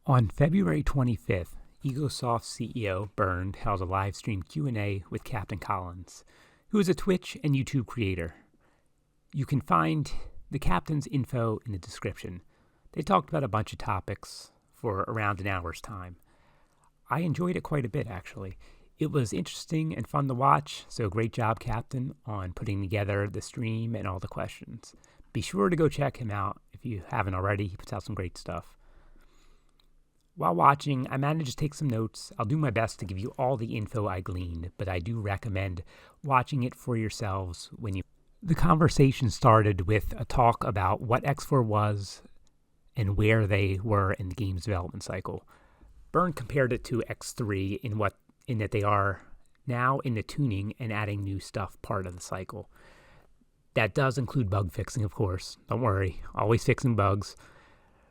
On February 25th, EGOSOFT CEO Bernd held a live stream Q&A with Captain Collins, who is a Twitch and YouTube creator. You can find the captain's info in the description. They talked about a bunch of topics for around an hour's time. I enjoyed it quite a bit, actually. It was interesting and fun to watch, so great job, Captain, on putting together the stream and all the questions. Be sure to go check him out if you haven't already. He puts out some great stuff. While watching, I managed to take some notes. I'll do my best to give you all the info I gleaned, but I do recommend watching it for yourselves when you... The conversation started with a talk about what X4 was and where they were in the game's development cycle. Bernd compared it to X3 in that they are now in the tuning and adding new stuff part of the cycle. That does include bug fixing, of course. Don't worry, always fixing bugs.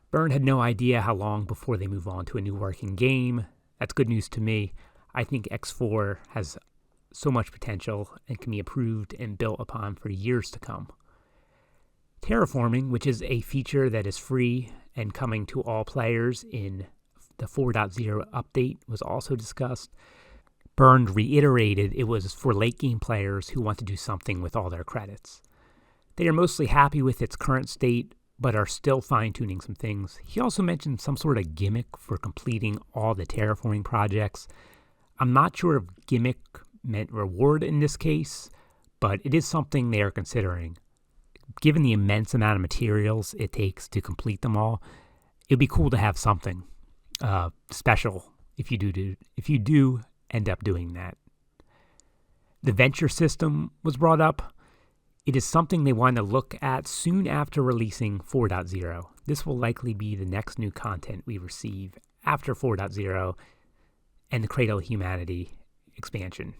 Bernd had no idea how long before they move on to a new working game. That's good news to me. I think X4 has so much potential and can be improved and built upon for years to come. Terraforming, which is a feature that is free and coming to all players in the 4.0 update, was also discussed. Bernd reiterated it was for late-game players who want to do something with all their credits. They are mostly happy with its current state, but are still fine-tuning some things. He also mentioned some sort of gimmick for completing all the terraforming projects. I'm not sure if gimmick meant reward in this case, but it is something they are considering. Given the immense amount of materials it takes to complete them all, it'd be cool to have something special if you do end up doing that. The venture system was brought up. It is something they want to look at soon after releasing 4.0. This will likely be the next new content we receive after 4.0 and the Cradle of Humanity expansion.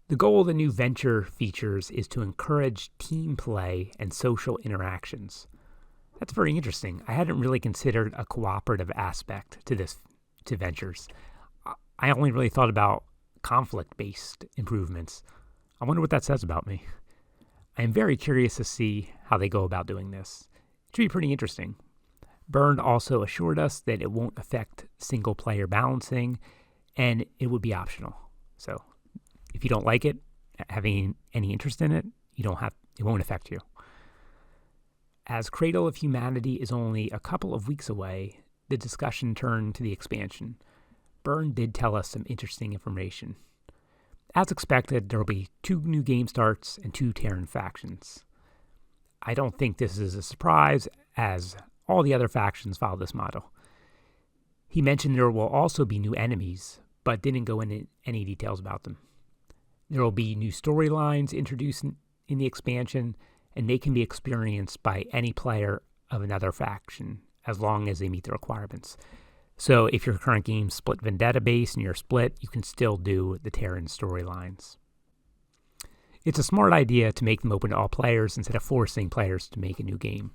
The goal of the new venture features is to encourage team play and social interactions. That's very interesting. I hadn't really considered a cooperative aspect to ventures. I only really thought about conflict-based improvements. I wonder what that says about me. I am very curious to see how they go about doing this. It should be pretty interesting. Bernd also assured us that it won't affect single-player balancing, and it would be optional. So if you don't like it, having any interest in it, it won't affect you. As Cradle of Humanity is only a couple of weeks away, the discussion turned to the expansion. Bernd did tell us some interesting information. As expected, there will be 2 new game starts and 2 Terran factions. I don't think this is a surprise, as all the other factions follow this model. He mentioned there will also be new enemies, but didn't go into any details about them. There will be new storylines introduced in the expansion, and they can be experienced by any player of another faction, as long as they meet the requirements. So if your current game's split Vendetta base and you're split, you can still do the Terran storylines. It's a smart idea to make them open to all players instead of forcing players to make a new game.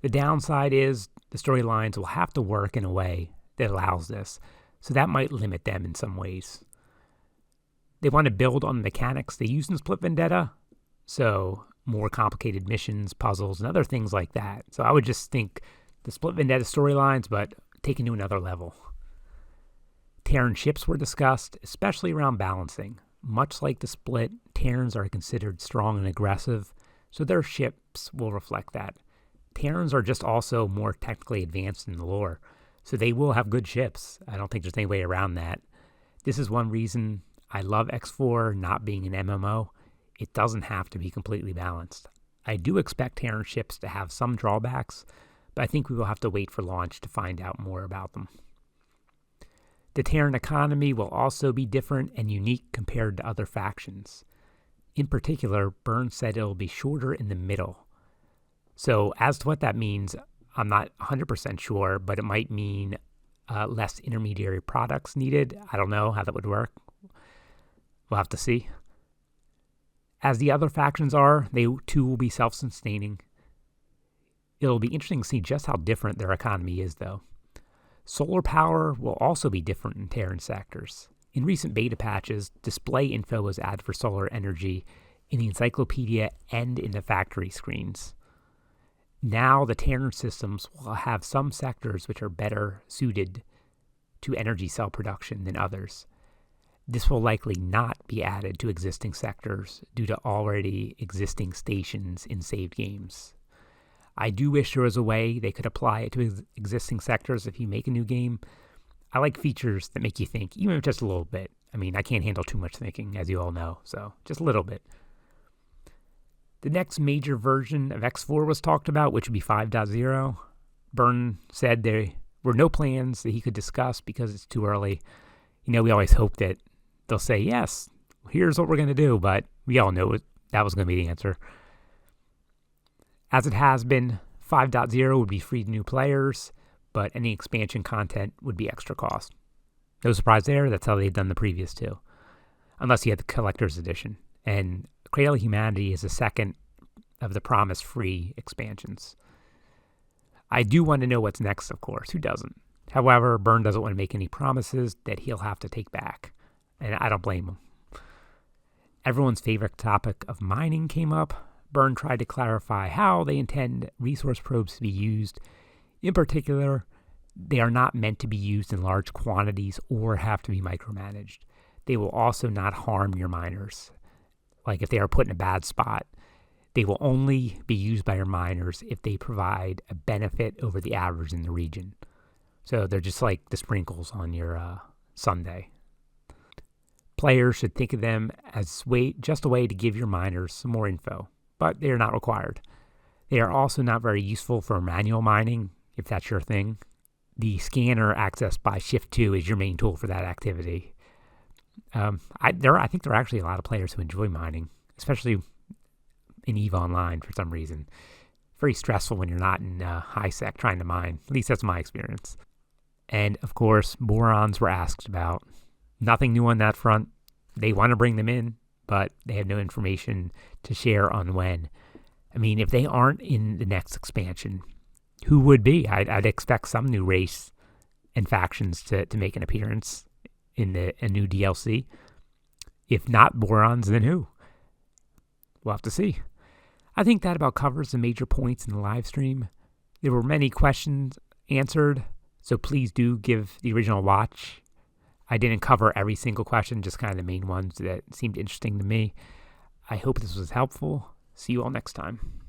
The downside is the storylines will have to work in a way that allows this, so that might limit them in some ways. They want to build on the mechanics they use in Split Vendetta, so more complicated missions, puzzles, and other things like that. So I would just think the Split Vendetta storylines, but taken to another level. Terran ships were discussed, especially around balancing. Much like the Split, Terrans are considered strong and aggressive, so their ships will reflect that. Terrans are just also more technically advanced in the lore, so they will have good ships. I don't think there's any way around that. This is one reason I love X4 not being an MMO. It doesn't have to be completely balanced. I do expect Terran ships to have some drawbacks, but I think we will have to wait for launch to find out more about them. The Terran economy will also be different and unique compared to other factions. In particular, Bernd said it will be shorter in the middle. So as to what that means, I'm not 100% sure, but it might mean less intermediary products needed. I don't know how that would work. We'll have to see. As the other factions are, they too will be self-sustaining. It'll be interesting to see just how different their economy is, though. Solar power will also be different in Terran sectors. In recent beta patches, display info was added for solar energy in the encyclopedia and in the factory screens. Now the Tanner systems will have some sectors which are better suited to energy cell production than others. This will likely not be added to existing sectors due to already existing stations in saved games. I do wish there was a way they could apply it to existing sectors if you make a new game. I like features that make you think, even if just a little bit. I mean, I can't handle too much thinking, as you all know, so just a little bit. The next major version of X4 was talked about, which would be 5.0. Bernd said there were no plans that he could discuss because it's too early. We always hope that they'll say, yes, here's what we're going to do, but we all know that was going to be the answer. As it has been, 5.0 would be free to new players, but any expansion content would be extra cost. No surprise there, that's how they've done the previous two. Unless you had the Collector's Edition. And Cradle of Humanity is the second of the promised free expansions. I do want to know what's next, of course. Who doesn't? However, Bernd doesn't want to make any promises that he'll have to take back. And I don't blame him. Everyone's favorite topic of mining came up. Bernd tried to clarify how they intend resource probes to be used. In particular, they are not meant to be used in large quantities or have to be micromanaged. They will also not harm your miners. Like if they are put in a bad spot, they will only be used by your miners if they provide a benefit over the average in the region. So they're just like the sprinkles on your sundae. Players should think of them as just a way to give your miners some more info, but they are not required. They are also not very useful for manual mining, if that's your thing. The scanner accessed by Shift 2 is your main tool for that activity. I think there are actually a lot of players who enjoy mining, especially in EVE Online for some reason. Very stressful when you're not in high sec trying to mine. At least that's my experience. And of course, borons were asked about. Nothing new on that front. They want to bring them in, but they have no information to share on when. I mean, if they aren't in the next expansion, who would be? I'd expect some new race and factions to make an appearance in a new DLC. If not borons, then who? We'll have to see. I think that about covers the major points in the live stream. There were many questions answered, so please do give the original a watch. I didn't cover every single question, just kind of the main ones that seemed interesting to me. I hope this was helpful. See you all next time.